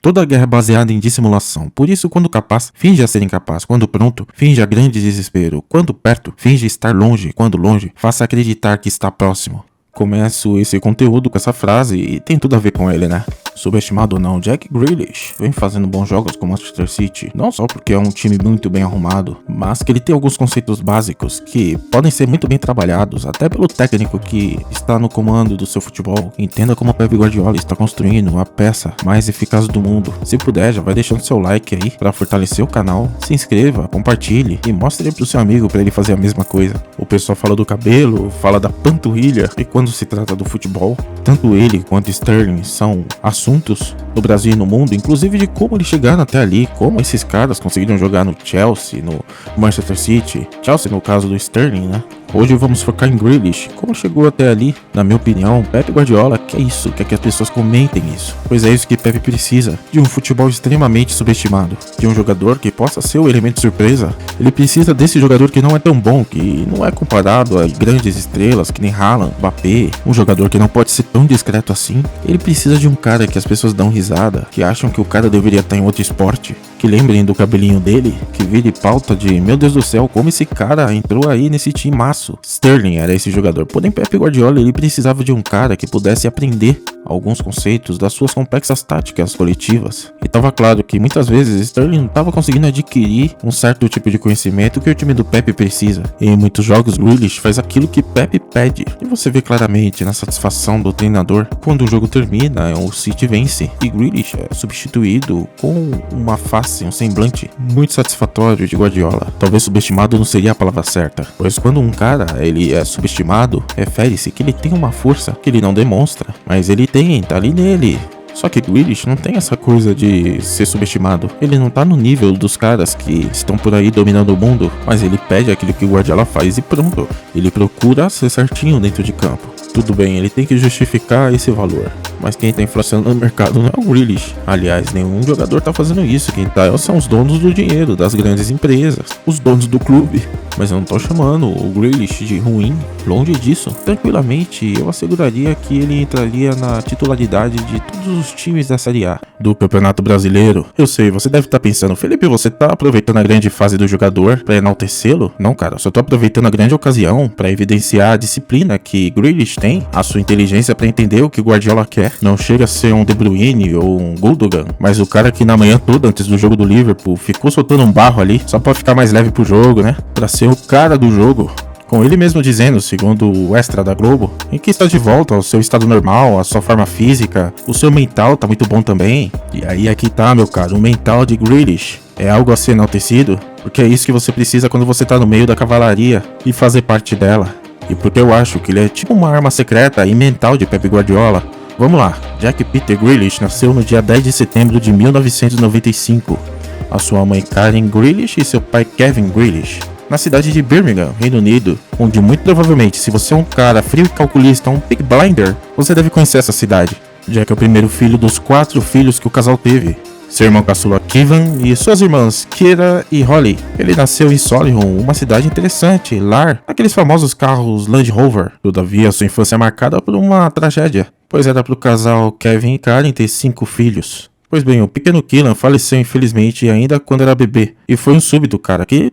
Toda guerra é baseada em dissimulação. Por isso, quando capaz, finge ser incapaz. Quando pronto, finge grande desespero. Quando perto, finge estar longe. Quando longe, faça acreditar que está próximo. Começo esse conteúdo com essa frase e tem tudo a ver com ele, né? Subestimado ou não, Jack Grealish vem fazendo bons jogos com o Manchester City, não só porque é um time muito bem arrumado, mas que ele tem alguns conceitos básicos que podem ser muito bem trabalhados, até pelo técnico que está no comando do seu futebol. Entenda como o Pep Guardiola está construindo a peça mais eficaz do mundo. Se puder, já vai deixando seu like aí para fortalecer o canal, se inscreva, compartilhe e mostre pro seu amigo para ele fazer a mesma coisa. O pessoal fala do cabelo, fala da panturrilha, e quando se trata do futebol, tanto ele quanto Sterling são assuntos no Brasil e no mundo, inclusive de como eles chegaram até ali, como esses caras conseguiram jogar no Chelsea, no Manchester City, Chelsea no caso do Sterling, né? Hoje vamos focar em Grealish, como chegou até ali. Na minha opinião, Pep Guardiola quer isso, quer que as pessoas comentem isso, pois é isso que Pep precisa, de um futebol extremamente subestimado, de um jogador que possa ser o elemento surpresa. Ele precisa desse jogador que não é tão bom, que não é comparado a grandes estrelas que nem Haaland, Mbappé, um jogador que não pode ser tão discreto assim. Ele precisa de um cara que as pessoas dão risada, que acham que o cara deveria estar em outro esporte, que lembrem do cabelinho dele, que vire pauta de meu Deus do céu, como esse cara entrou aí nesse timaço. Sterling era esse jogador, porém Pep Guardiola ele precisava de um cara que pudesse aprender alguns conceitos das suas complexas táticas coletivas. E estava claro que muitas vezes Sterling não estava conseguindo adquirir um certo tipo de conhecimento que o time do Pep precisa. E em muitos jogos Grealish faz aquilo que Pep pede, e você vê claramente na satisfação do treinador quando o jogo termina, o City vence e Grealish é substituído com uma face, um semblante muito satisfatório de Guardiola. Talvez subestimado não seria a palavra certa, pois quando um cara ele é subestimado, refere-se que ele tem uma força que ele não demonstra, mas ele tem, tá ali nele. Só que Grealish não tem essa coisa de ser subestimado. Ele não tá no nível dos caras que estão por aí dominando o mundo, mas ele pede aquilo que o Guardiola faz e pronto. Ele procura ser certinho dentro de campo. Tudo bem, ele tem que justificar esse valor, mas quem tá inflacionando o mercado não é o Grealish. Aliás, nenhum jogador tá fazendo isso. Quem tá são os donos do dinheiro, das grandes empresas, os donos do clube. Mas eu não tô chamando o Grealish de ruim, longe disso. Tranquilamente, eu asseguraria que ele entraria na titularidade de todos os times da Série A do Campeonato Brasileiro. Eu sei, você deve estar pensando, Felipe, você tá aproveitando a grande fase do jogador pra enaltecê-lo? Não, cara, eu só tô aproveitando a grande ocasião pra evidenciar a disciplina que Grealish tem, a sua inteligência pra entender o que o Guardiola quer. Não chega a ser um De Bruyne ou um Gundogan, mas o cara que na manhã toda antes do jogo do Liverpool ficou soltando um barro ali, só pra ficar mais leve pro jogo, né? Pra ser o cara do jogo. Com ele mesmo dizendo, segundo o Extra da Globo, em que está de volta ao seu estado normal, à sua forma física, o seu mental tá muito bom também. E aí aqui tá, meu caro, o mental de Grealish. É algo a ser enaltecido, porque é isso que você precisa quando você tá no meio da cavalaria e fazer parte dela. E porque eu acho que ele é tipo uma arma secreta e mental de Pep Guardiola. Vamos lá, Jack Peter Grealish nasceu no dia 10 de setembro de 1995. A sua mãe Karen Grealish e seu pai Kevin Grealish, na cidade de Birmingham, Reino Unido, onde muito provavelmente, se você é um cara frio e calculista, um Peaky Blinder, você deve conhecer essa cidade. Jack é o primeiro filho dos 4 filhos que o casal teve. Seu irmão caçula Kevin e suas irmãs Kira e Holly. Ele nasceu em Solihull, uma cidade interessante, lar daqueles famosos carros Land Rover. Todavia, sua infância é marcada por uma tragédia, pois era pro casal Kevin e Karen ter 5 filhos. Pois bem, o pequeno Keelan faleceu infelizmente ainda quando era bebê, e foi um súbito, cara, que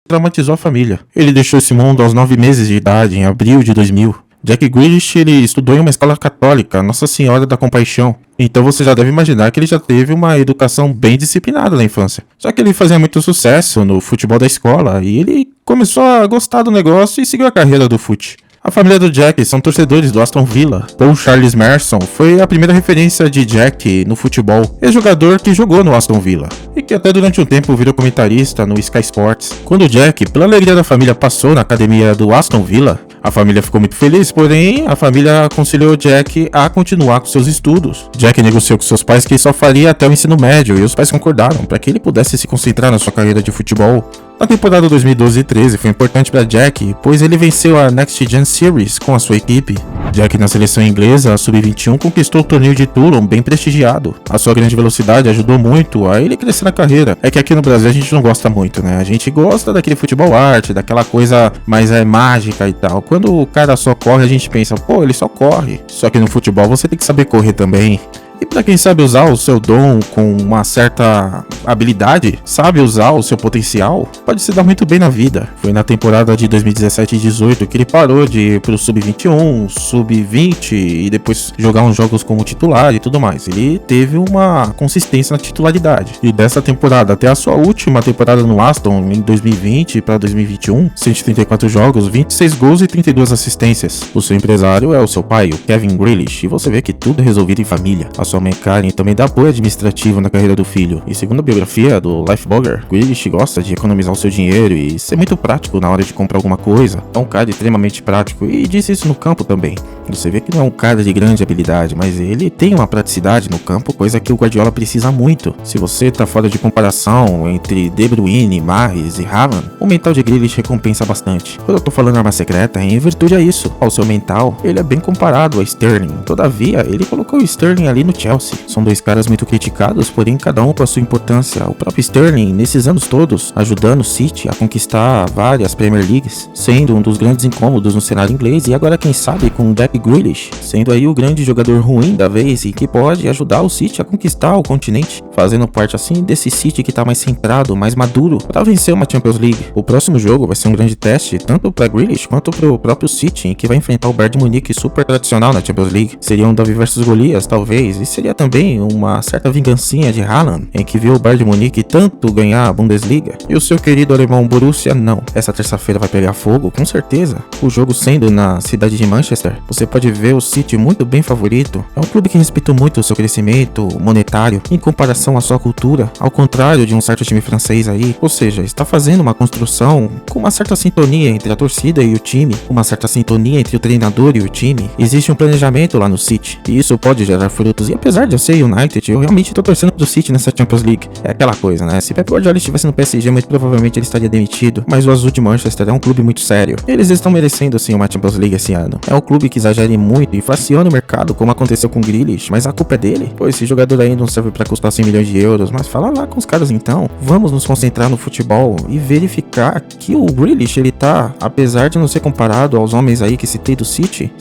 traumatizou a família. Ele deixou esse mundo aos 9 meses de idade, em abril de 2000. Jack Grealish, ele estudou em uma escola católica, Nossa Senhora da Compaixão. Então você já deve imaginar que ele já teve uma educação bem disciplinada na infância. Só que ele fazia muito sucesso no futebol da escola e ele começou a gostar do negócio e seguiu a carreira do fute. A família do Jack são torcedores do Aston Villa. Paul Charles Merson foi a primeira referência de Jack no futebol, ex-jogador que jogou no Aston Villa e que até durante um tempo virou comentarista no Sky Sports. Quando o Jack, pela alegria da família, passou na academia do Aston Villa, a família ficou muito feliz, porém a família aconselhou Jack a continuar com seus estudos. Jack negociou com seus pais que só faria até o ensino médio e os pais concordaram para que ele pudesse se concentrar na sua carreira de futebol. Na temporada 2012 e 13 foi importante para Jack, pois ele venceu a Next Gen Series com a sua equipe. Jack na seleção inglesa, a Sub-21, conquistou o torneio de Toulon bem prestigiado. A sua grande velocidade ajudou muito a ele crescer na carreira. É que aqui no Brasil a gente não gosta muito, né? A gente gosta daquele futebol arte, daquela coisa mais mágica e tal. Quando o cara só corre, a gente pensa, pô, ele só corre. Só que no futebol você tem que saber correr também. E pra quem sabe usar o seu dom com uma certa habilidade, sabe usar o seu potencial, pode se dar muito bem na vida. Foi na temporada de 2017 e 18 que ele parou de ir pro Sub-21, Sub-20 e depois jogar uns jogos como titular e tudo mais. Ele teve uma consistência na titularidade. E dessa temporada até a sua última temporada no Aston, em 2020 para 2021, 134 jogos, 26 gols e 32 assistências. O seu empresário é o seu pai, o Kevin Grealish, e você vê que tudo é resolvido em família. A sua mãe Karen também dá apoio administrativo na carreira do filho. E segundo a biografia do Lifeblogger, Grealish gosta de economizar o seu dinheiro e ser muito prático na hora de comprar alguma coisa. É um cara extremamente prático e disse isso no campo também. Você vê que não é um cara de grande habilidade, mas ele tem uma praticidade no campo, coisa que o Guardiola precisa muito. Se você tá fora de comparação entre De Bruyne, Mahrez e Haaland, o mental de Grealish recompensa bastante. Quando eu tô falando arma secreta, é em virtude a isso. Ao seu mental, ele é bem comparado a Sterling. Todavia, ele colocou o Sterling ali no Chelsea. São dois caras muito criticados, porém cada um com a sua importância. O próprio Sterling, nesses anos todos, ajudando o City a conquistar várias Premier Leagues, sendo um dos grandes incômodos no cenário inglês, e agora quem sabe com o Jack Grealish, sendo aí o grande jogador ruim da vez e que pode ajudar o City a conquistar o continente, fazendo parte assim desse City que tá mais centrado, mais maduro para vencer uma Champions League. O próximo jogo vai ser um grande teste tanto para Grealish quanto pro próprio City, em que vai enfrentar o Bayern de Munique, super tradicional na Champions League. Seria um Davi versus Golias, talvez, e seria também uma certa vingancinha de Haaland, em que viu o Bayern de Munique tanto ganhar a Bundesliga e o seu querido alemão Borussia não. Essa terça-feira vai pegar fogo, com certeza. O jogo sendo na cidade de Manchester, você pode ver o City muito bem favorito. É um clube que respeita muito o seu crescimento monetário em comparação à sua cultura, ao contrário de um certo time francês aí. Ou seja, está fazendo uma construção com uma certa sintonia entre a torcida e o time, uma certa sintonia entre o treinador e o time. Existe um planejamento lá no City, e isso pode gerar frutos. E apesar de eu ser United, eu realmente tô torcendo pro City nessa Champions League. É aquela coisa, né? Se Pep Guardiola estivesse no PSG, muito provavelmente ele estaria demitido. Mas o Azul de Manchester é um clube muito sério. Eles estão merecendo sim uma Champions League esse ano. É um clube que exagera muito e inflaciona o mercado, como aconteceu com o Grealish, mas a culpa é dele. Pô, esse jogador aí não serve pra custar 100 milhões de euros, mas fala lá com os caras então. Vamos nos concentrar no futebol e verificar que o Grealish, ele tá, apesar de não ser comparado aos homens aí que citei do City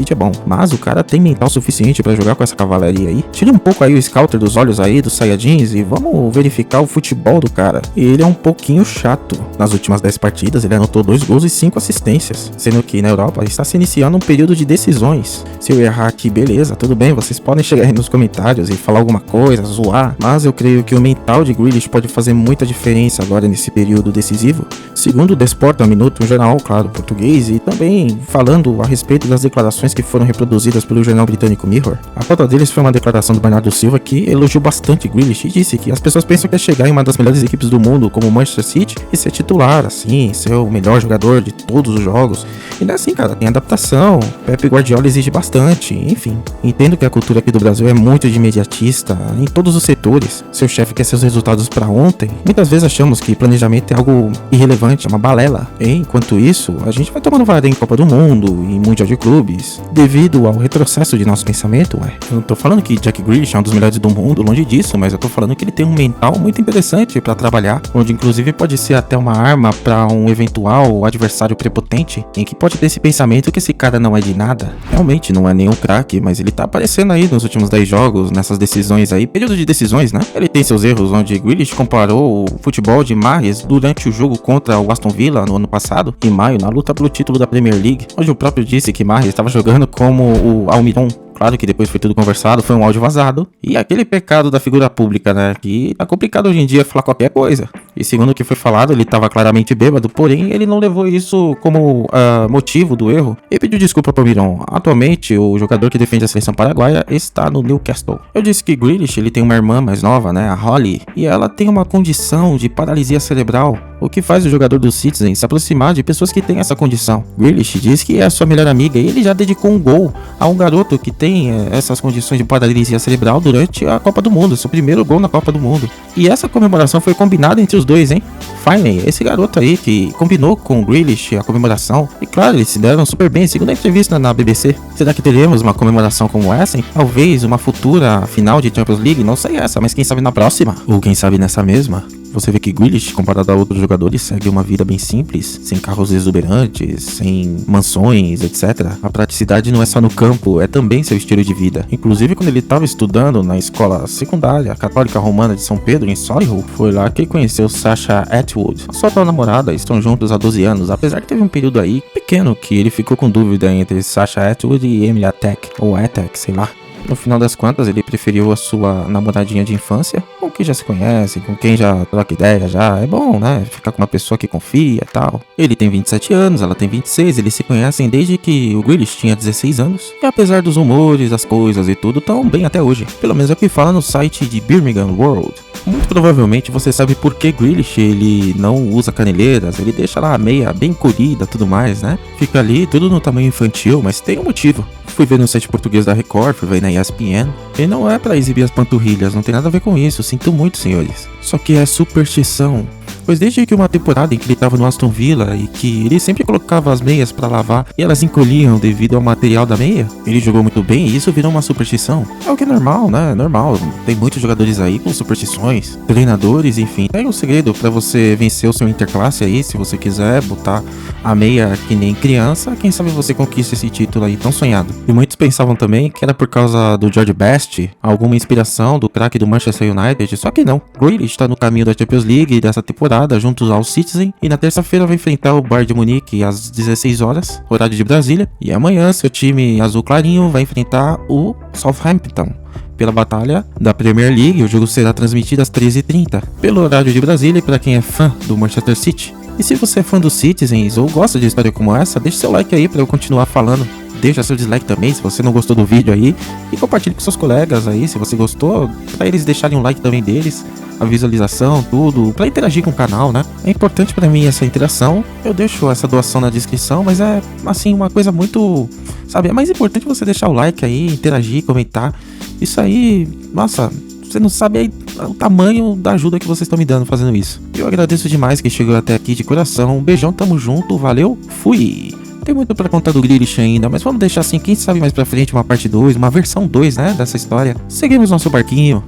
é bom, mas o cara tem mental suficiente pra jogar com essa cavalaria aí. Tira um pouco aí o scouter dos olhos aí dos Saiyajins e vamos verificar o futebol do cara. E ele é um pouquinho chato. Nas últimas 10 partidas ele anotou 2 gols e 5 assistências, sendo que na Europa está se iniciando um período de decisões. Se eu errar aqui, beleza, tudo bem, vocês podem chegar aí nos comentários e falar alguma coisa, zoar, mas eu creio que o mental de Grealish pode fazer muita diferença agora nesse período decisivo. Segundo o The Sport ao Minuto, um jornal, claro, português, e também falando a respeito das declarações que foram reproduzidas pelo jornal britânico Mirror, a pauta deles foi uma declaração do Bernardo Silva que elogiou bastante Grealish e disse que as pessoas pensam que é chegar em uma das melhores equipes do mundo, como o Manchester City, e ser titular, assim, ser o melhor jogador de todos os jogos. E não é assim, cara, tem adaptação, Pep Guardiola exige bastante, enfim. Entendo que a cultura aqui do Brasil é muito de imediatista, em todos os setores. Seu chefe quer seus resultados pra ontem. Muitas vezes achamos que planejamento é algo irrelevante, é uma balela. Enquanto isso, a gente vai tomando vara em Copa do Mundo e Mundial de Clubes, devido ao retrocesso de nosso pensamento, ué. Eu não tô falando que Jack Grealish é um dos melhores do mundo, longe disso, mas eu tô falando que ele tem um mental muito interessante pra trabalhar, onde inclusive pode ser até uma arma pra um eventual adversário prepotente, em que pode ter esse pensamento que esse cara não é de nada. Realmente não é nenhum craque, mas ele tá aparecendo aí nos últimos 10 jogos, nessas decisões aí, período de decisões, né? Ele tem seus erros, onde Grealish comparou o futebol de Mahrez durante o jogo contra o Aston Villa no ano passado, em maio, na luta pelo título da Premier League, onde o próprio disse que Mahrez estava jogando como o Almiron. Claro que depois foi tudo conversado, foi um áudio vazado. E aquele pecado da figura pública, né? Que tá complicado hoje em dia falar qualquer coisa. E segundo o que foi falado, ele tava claramente bêbado, porém ele não levou isso como motivo do erro e pediu desculpa pro Miron. Atualmente, o jogador que defende a seleção paraguaia está no Newcastle. Eu disse que Grealish, ele tem uma irmã mais nova, né? A Holly. E ela tem uma condição de paralisia cerebral, o que faz o jogador do Citizen se aproximar de pessoas que têm essa condição. Grealish diz que é a sua melhor amiga e ele já dedicou um gol a um garoto que tem essas condições de paralisia cerebral durante a Copa do Mundo, seu primeiro gol na Copa do Mundo. E essa comemoração foi combinada entre os dois, hein? Finlay, esse garoto aí que combinou com o Grealish a comemoração, e claro, eles se deram super bem, segundo a entrevista na BBC. Será que teremos uma comemoração como essa, hein? Talvez uma futura final de Champions League, não sei essa, mas quem sabe na próxima? Ou quem sabe nessa mesma? Você vê que Grealish, comparado a outros jogadores, segue uma vida bem simples, sem carros exuberantes, sem mansões, etc. A praticidade não é só no campo, é também seu estilo de vida. Inclusive, quando ele estava estudando na escola secundária católica romana de São Pedro, em Solihull, foi lá que ele conheceu Sasha Atwood. A sua atual namorada, estão juntos há 12 anos, apesar que teve um período aí pequeno que ele ficou com dúvida entre Sasha Atwood e Emily Atek, ou Atek, sei lá. No final das contas, ele preferiu a sua namoradinha de infância, com quem já se conhece, com quem já troca ideia já. É bom, né? Ficar com uma pessoa que confia e tal. Ele tem 27 anos, ela tem 26, eles se conhecem desde que o Grealish tinha 16 anos. E apesar dos rumores, das coisas e tudo, tão bem até hoje. Pelo menos é o que fala no site de Birmingham World. Muito provavelmente você sabe por que Grealish ele não usa caneleiras, ele deixa lá a meia bem colhida, tudo mais, né? Fica ali tudo no tamanho infantil, mas tem um motivo. Fui ver no site português da Record, fui ver na ESPN, e não é pra exibir as panturrilhas, não tem nada a ver com isso, sinto muito, senhores. Só que é superstição. Pois desde que uma temporada em que ele estava no Aston Villa e que ele sempre colocava as meias para lavar e elas encolhiam devido ao material da meia, ele jogou muito bem e isso virou uma superstição. É o que é normal, né? Normal. Tem muitos jogadores aí com superstições, treinadores, enfim. Tem um segredo para você vencer o seu interclasse aí, se você quiser botar a meia que nem criança, quem sabe você conquista esse título aí tão sonhado. E muitos pensavam também que era por causa do George Best, alguma inspiração do craque do Manchester United, só que não. Grealish está no caminho da Champions League dessa temporada, juntos ao Citizen, e na terça-feira vai enfrentar o Bayern de Munique às 16 horas, horário de Brasília, e amanhã seu time azul clarinho vai enfrentar o Southampton pela batalha da Premier League. O jogo será transmitido às 13h30 pelo horário de Brasília, e para quem é fã do Manchester City. E se você é fã dos Citizens ou gosta de história como essa, deixe seu like aí para eu continuar falando. Deixa seu dislike também se você não gostou do vídeo aí, e compartilhe com seus colegas aí se você gostou, para eles deixarem um like também deles, a visualização, tudo, para interagir com o canal, né? É importante para mim essa interação. Eu deixo essa doação na descrição, mas é assim uma coisa muito, sabe, é mais importante você deixar o like aí, interagir, comentar. Isso aí, nossa, você não sabe aí o tamanho da ajuda que vocês estão me dando fazendo isso. Eu agradeço demais quem chegou até aqui de coração. Um beijão, tamo junto, valeu, fui! Tem muito pra contar do Grealish ainda, mas vamos deixar assim, quem sabe mais pra frente uma parte 2, uma versão 2, né, dessa história. Seguimos nosso barquinho.